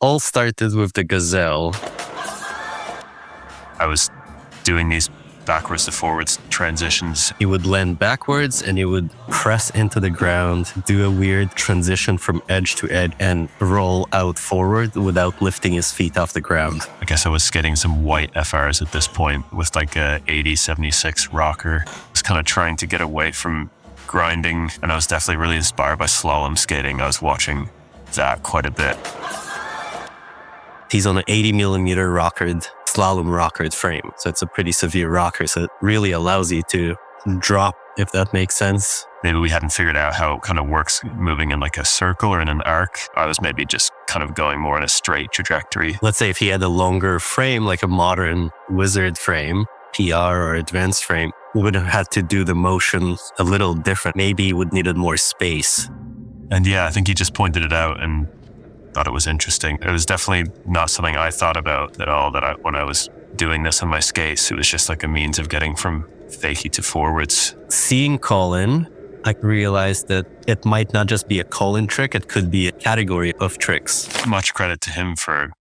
all started with the Gazelle. I was doing these backwards to forwards transitions. He would land backwards and he would press into the ground, do a weird transition from edge to edge and roll out forward without lifting his feet off the ground. I guess I was skating some white FRs at this point with like a 80-76 rocker. I was kind of trying to get away from grinding, and I was definitely really inspired by slalom skating. I was watching that quite a bit. He's on an 80mm rockered, slalom rockered frame. So it's a pretty severe rocker. So it really allows you to drop, if that makes sense. Maybe we hadn't figured out how it kind of works moving in like a circle or in an arc. I was maybe just kind of going more in a straight trajectory. Let's say if he had a longer frame, like a modern wizard frame, PR or advanced frame, we would have had to do the motion a little different. Maybe he would needed more space. And yeah, I think he just pointed it out and thought it was interesting. It was definitely not something I thought about at all when I was doing this on my skates. It was just like a means of getting from fakie to forwards. Seeing Colin, I realized that it might not just be a Colin trick, it could be a category of tricks. Much credit to him for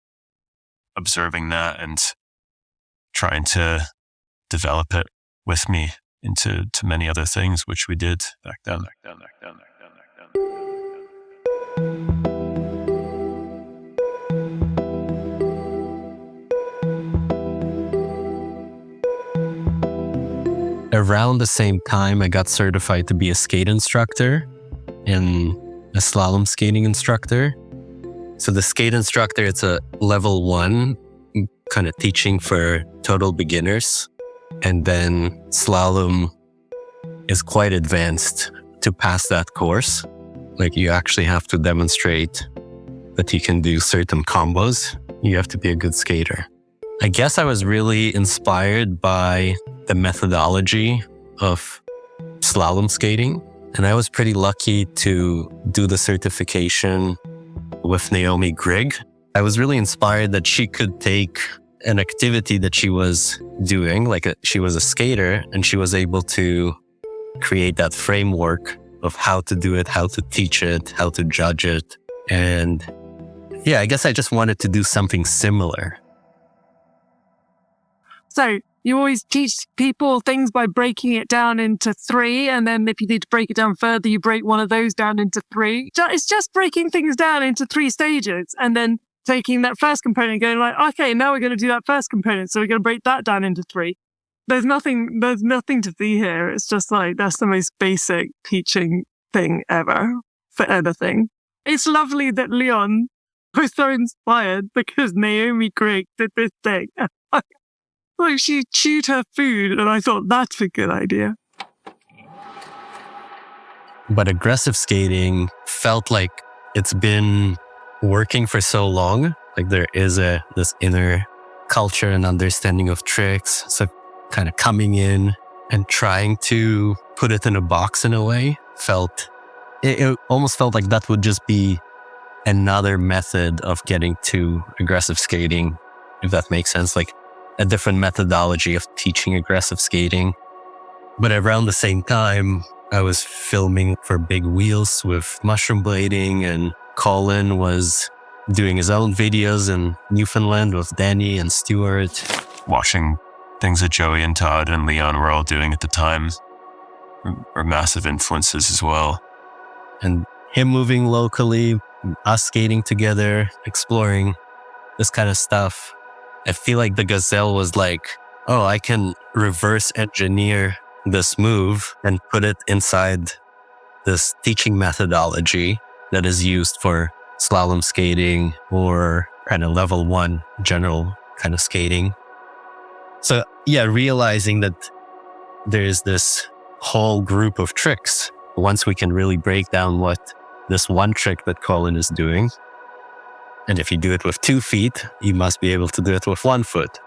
observing that and trying to develop it with me into many other things, which we did back then. Around the same time, I got certified to be a skate instructor and a slalom skating instructor. So the skate instructor, it's a level 1 kind of teaching for total beginners. And then slalom is quite advanced to pass that course. Like you actually have to demonstrate that you can do certain combos. You have to be a good skater. I guess I was really inspired by the methodology of slalom skating. And I was pretty lucky to do the certification with Naomi Grigg. I was really inspired that she could take an activity that she was doing, she was a skater, and she was able to create that framework of how to do it, how to teach it, how to judge it. And yeah, I guess I just wanted to do something similar. So you always teach people things by breaking it down into 3. And then if you need to break it down further, you break one of those down into 3. It's just breaking things down into 3 stages and then taking that first component and going like, okay, now we're going to do that first component. So we're going to break that down into 3. There's nothing to see here. It's just like, that's the most basic teaching thing ever for anything. It's lovely that Leon was so inspired because Naomi Grigg did this thing. Like she chewed her food and I thought that's a good idea. But aggressive skating felt like it's been working for so long. Like there is this inner culture and understanding of tricks. So kind of coming in and trying to put it in a box in a way it almost felt like that would just be another method of getting to aggressive skating, if that makes sense. Like a different methodology of teaching aggressive skating. But around the same time, I was filming for Big Wheels with mushroom blading, and Colin was doing his own videos in Newfoundland with Danny and Stuart. Watching things that Joey and Todd and Leon were all doing at the time were massive influences as well. And him moving locally, us skating together, exploring this kind of stuff. I feel like the Gazelle was like, oh, I can reverse engineer this move and put it inside this teaching methodology that is used for slalom skating or kind of level 1 general kind of skating. So yeah, realizing that there's this whole group of tricks. Once we can really break down what this one trick that Colin is doing, and if you do it with 2 feet, you must be able to do it with 1 foot.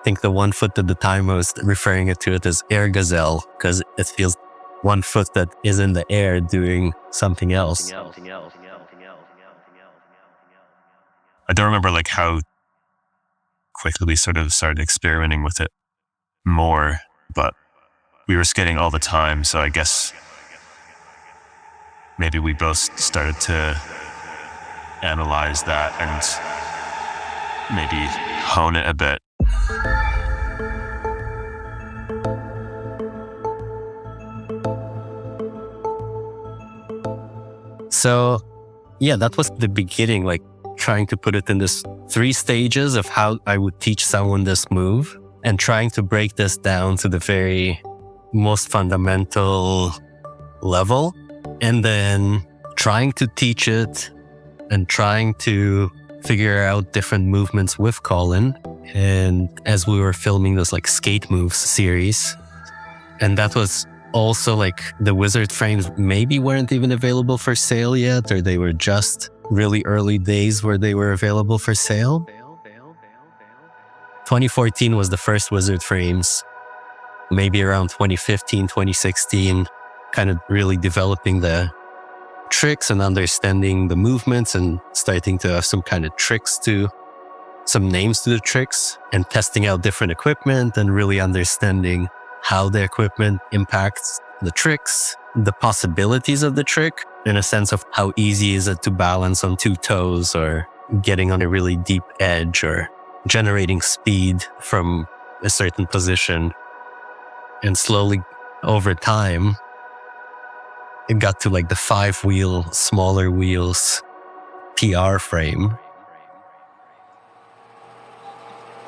I think the 1 foot at the time I was referring to it as air gazelle because it feels 1 foot that is in the air doing something else. I don't remember like how quickly we sort of started experimenting with it more, but we were skating all the time. So I guess maybe we both started to analyze that and maybe hone it a bit. So yeah, that was the beginning, like trying to put it in this 3 stages of how I would teach someone this move and trying to break this down to the very most fundamental level, and then trying to teach it and trying to figure out different movements with Colin. And as we were filming this like skate moves series, and that was also like the wizard frames maybe weren't even available for sale yet, or they were just really early days where they were available for sale. 2014 was the first wizard frames. Maybe around 2015, 2016, kind of really developing the tricks and understanding the movements and starting to have some kind of some names to the tricks, and testing out different equipment and really understanding how the equipment impacts the tricks, the possibilities of the trick, in a sense of how easy is it to balance on 2 toes or getting on a really deep edge or generating speed from a certain position. And slowly over time, it got to like the 5-wheel, smaller wheels PR frame.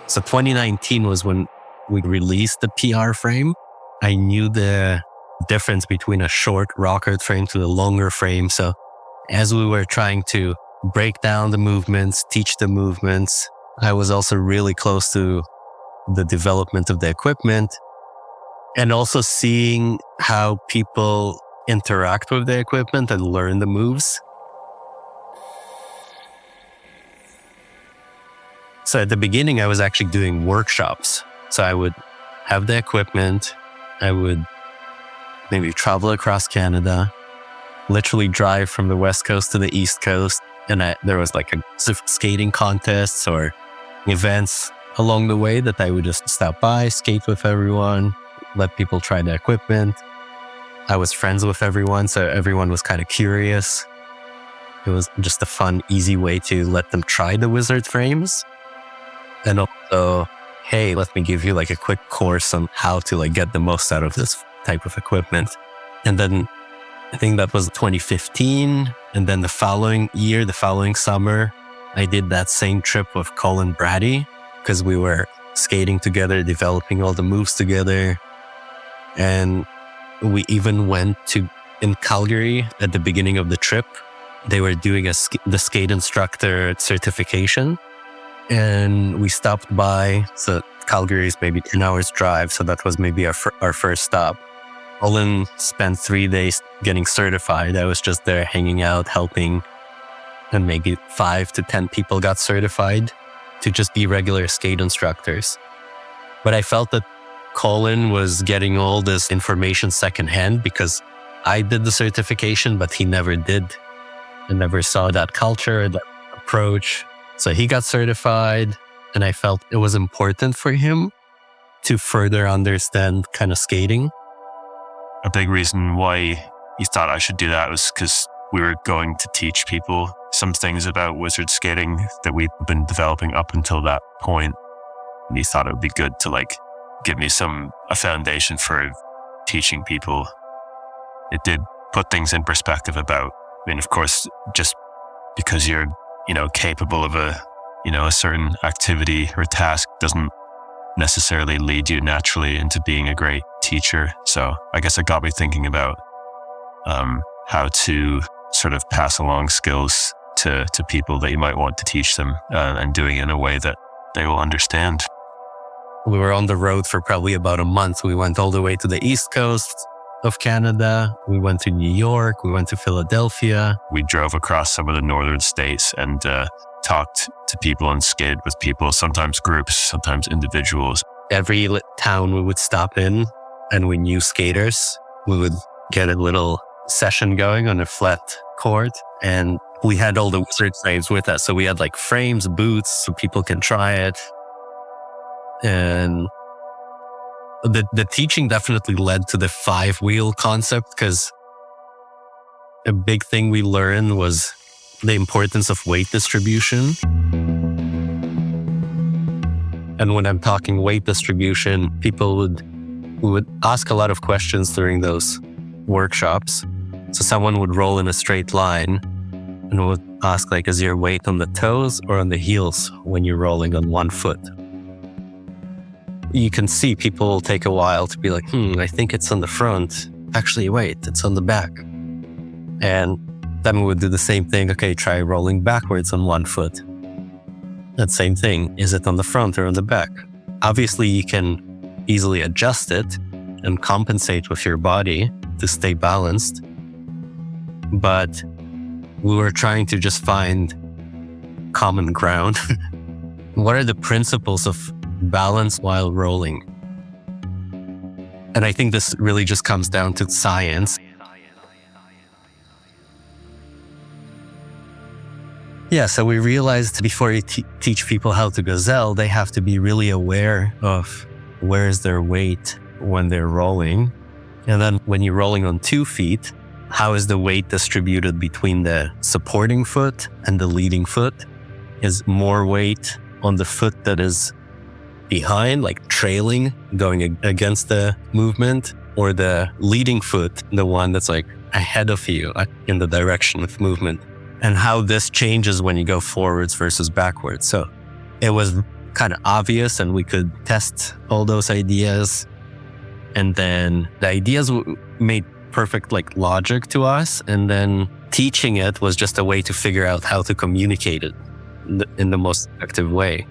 So 2019 was when we released the PR frame. I knew the difference between a short rocker frame to the longer frame. So as we were trying to break down the movements, teach the movements, I was also really close to the development of the equipment and also seeing how people interact with the equipment and learn the moves. So at the beginning, I was actually doing workshops. So I would have the equipment, I would maybe travel across Canada, literally drive from the West Coast to the East Coast. And there was like a skating contests or events along the way that I would just stop by, skate with everyone, let people try the equipment. I was friends with everyone, so everyone was kind of curious. It was just a fun, easy way to let them try the wizard frames. And also, hey, let me give you like a quick course on how to like get the most out of this type of equipment. And then I think that was 2015. And then the following year, the following summer, I did that same trip with Colin Brattey because we were skating together, developing all the moves together. And we even went in Calgary at the beginning of the trip. They were doing the skate instructor certification. And we stopped by. So Calgary is maybe 10 hours drive. So that was maybe our first stop. Colin spent 3 days getting certified. I was just there hanging out, helping. And maybe 5 to 10 people got certified to just be regular skate instructors. But I felt that Colin was getting all this information secondhand because I did the certification, but he never did. I never saw that culture, that approach. So he got certified, and I felt it was important for him to further understand kind of skating. A big reason why he thought I should do that was because we were going to teach people some things about wizard skating that we've been developing up until that point. And he thought it would be good to like give me a foundation for teaching people. It did put things in perspective about, I mean, of course, just because you're, capable of a certain activity or task doesn't necessarily lead you naturally into being a great teacher. So I guess it got me thinking about how to sort of pass along skills to people that you might want to teach them and doing it in a way that they will understand. We were on the road for probably about a month. We went all the way to the East Coast of Canada. We went to New York. We went to Philadelphia. We drove across some of the northern states and talked to people and skated with people, sometimes groups, sometimes individuals. Every town we would stop in and we knew skaters. We would get a little session going on a flat court and we had all the wizard frames with us. So we had like frames, boots, so people can try it. And the teaching definitely led to the 5-wheel concept because a big thing we learned was the importance of weight distribution. And when I'm talking weight distribution, people would ask a lot of questions during those workshops. So someone would roll in a straight line and would ask, like, is your weight on the toes or on the heels when you're rolling on one foot? You can see people will take a while to be like, I think it's on the front. Actually, wait, it's on the back. And then we would do the same thing. Okay, try rolling backwards on one foot. That same thing. Is it on the front or on the back? Obviously, you can easily adjust it and compensate with your body to stay balanced. But we were trying to just find common ground. What are the principles of balance while rolling? And I think this really just comes down to science. Yeah, so we realized before you teach people how to gazelle, they have to be really aware of where is their weight when they're rolling. And then when you're rolling on 2 feet, how is the weight distributed between the supporting foot and the leading foot? Is more weight on the foot that is behind, like trailing, going against the movement, or the leading foot, the one that's like ahead of you in the direction of movement? And how this changes when you go forwards versus backwards. So it was kind of obvious, and we could test all those ideas. And then the ideas made perfect logic to us. And then teaching it was just a way to figure out how to communicate it in the most effective way.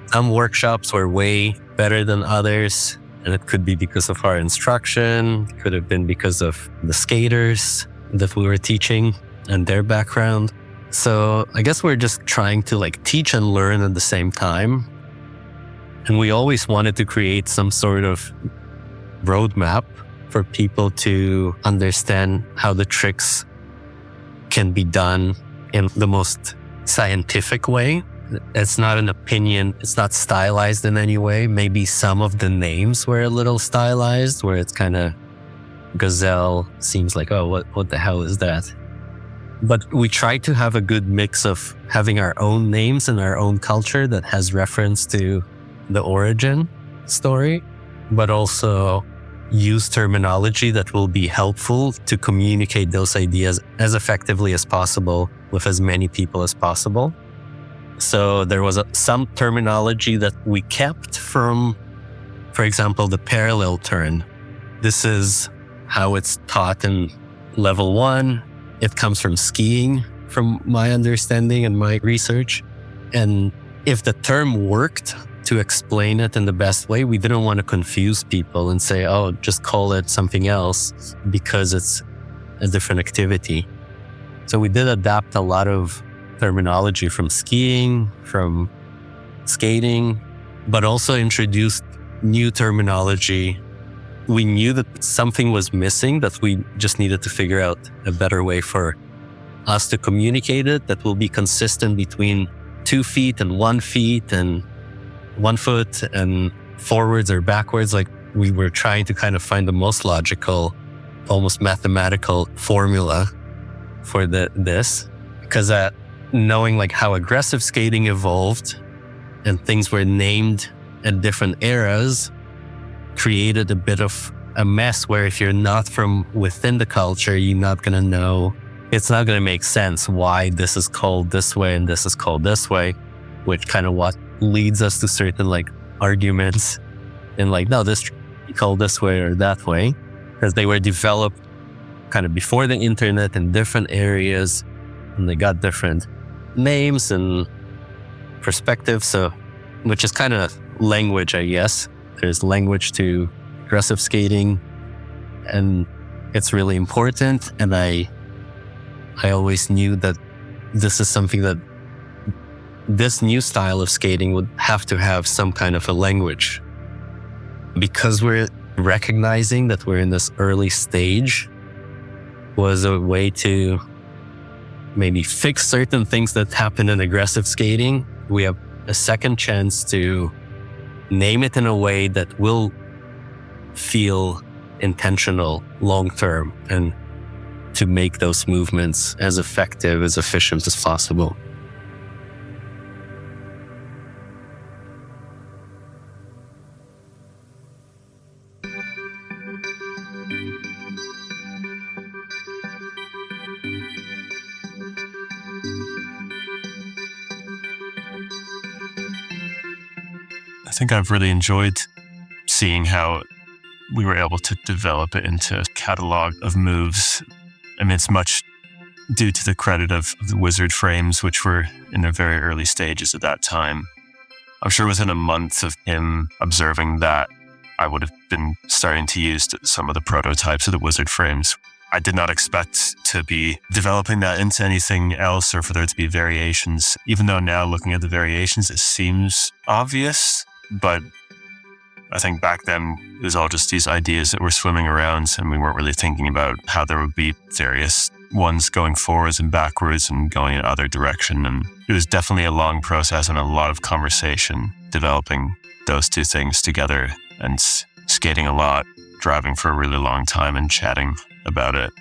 Some workshops were way better than others, and it could be because of our instruction, it could have been because of the skaters that we were teaching and their background. So I guess we're just trying to teach and learn at the same time. And we always wanted to create some sort of roadmap for people to understand how the tricks can be done in the most scientific way. It's not an opinion. It's not stylized in any way. Maybe some of the names were a little stylized, where it's kind of gazelle seems like, oh, what the hell is that? But we try to have a good mix of having our own names and our own culture that has reference to the origin story, but also use terminology that will be helpful to communicate those ideas as effectively as possible with as many people as possible. So there was some terminology that we kept from, for example, the parallel turn. This is how it's taught in level 1. It comes from skiing, from my understanding and my research. And if the term worked to explain it in the best way, we didn't want to confuse people and say, oh, just call it something else because it's a different activity. So we did adapt a lot of terminology from skiing, from skating, but also introduced new terminology. We knew that something was missing, that we just needed to figure out a better way for us to communicate it that will be consistent between 2 feet and 1 feet and 1 foot and forwards or backwards. We were trying to kind of find the most logical, almost mathematical formula for this, because knowing how aggressive skating evolved and things were named at different eras created a bit of a mess where if you're not from within the culture, you're not going to know. It's not going to make sense why this is called this way and this is called this way, which kind of what leads us to certain arguments in no, this is called this way or that way, because they were developed kind of before the internet in different areas, and they got different names and perspectives. So, which is kind of language, I guess. There's language to aggressive skating, and it's really important. And I always knew that this is something that this new style of skating would have to have some kind of a language, because we're recognizing that we're in this early stage. Was a way to maybe fix certain things that happen in aggressive skating. We have a second chance to name it in a way that will feel intentional long-term, and to make those movements as effective, as efficient as possible. think I've really enjoyed seeing how we were able to develop it into a catalog of moves. I mean, it's much due to the credit of the wizard frames, which were in their very early stages at that time. I'm sure within a month of him observing that, I would have been starting to use some of the prototypes of the wizard frames. I did not expect to be developing that into anything else or for there to be variations, even though now looking at the variations, it seems obvious. But I think back then it was all just these ideas that were swimming around and we weren't really thinking about how there would be various ones going forwards and backwards and going in other direction. And it was definitely a long process and a lot of conversation developing those two things together and skating a lot, driving for a really long time and chatting about it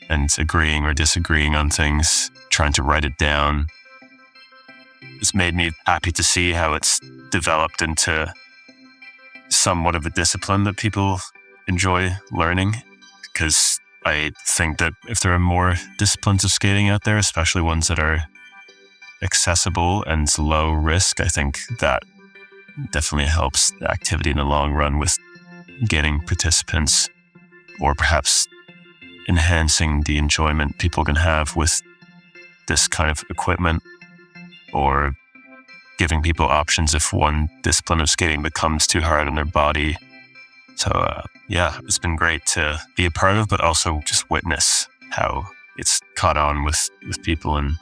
and agreeing or disagreeing on things, trying to write it down. It's made me happy to see how it's developed into somewhat of a discipline that people enjoy learning, because I think that if there are more disciplines of skating out there, especially ones that are accessible and low risk, I think that definitely helps the activity in the long run with getting participants, or perhaps enhancing the enjoyment people can have with this kind of equipment, or giving people options if one discipline of skating becomes too hard on their body. So yeah, it's been great to be a part of, but also just witness how it's caught on with people and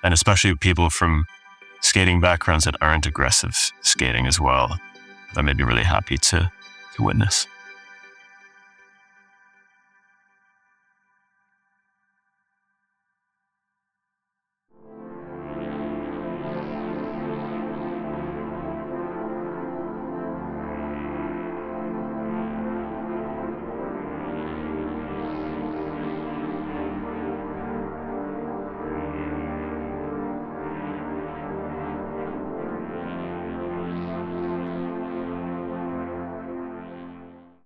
especially people from skating backgrounds that aren't aggressive skating as well. That made me really happy to witness.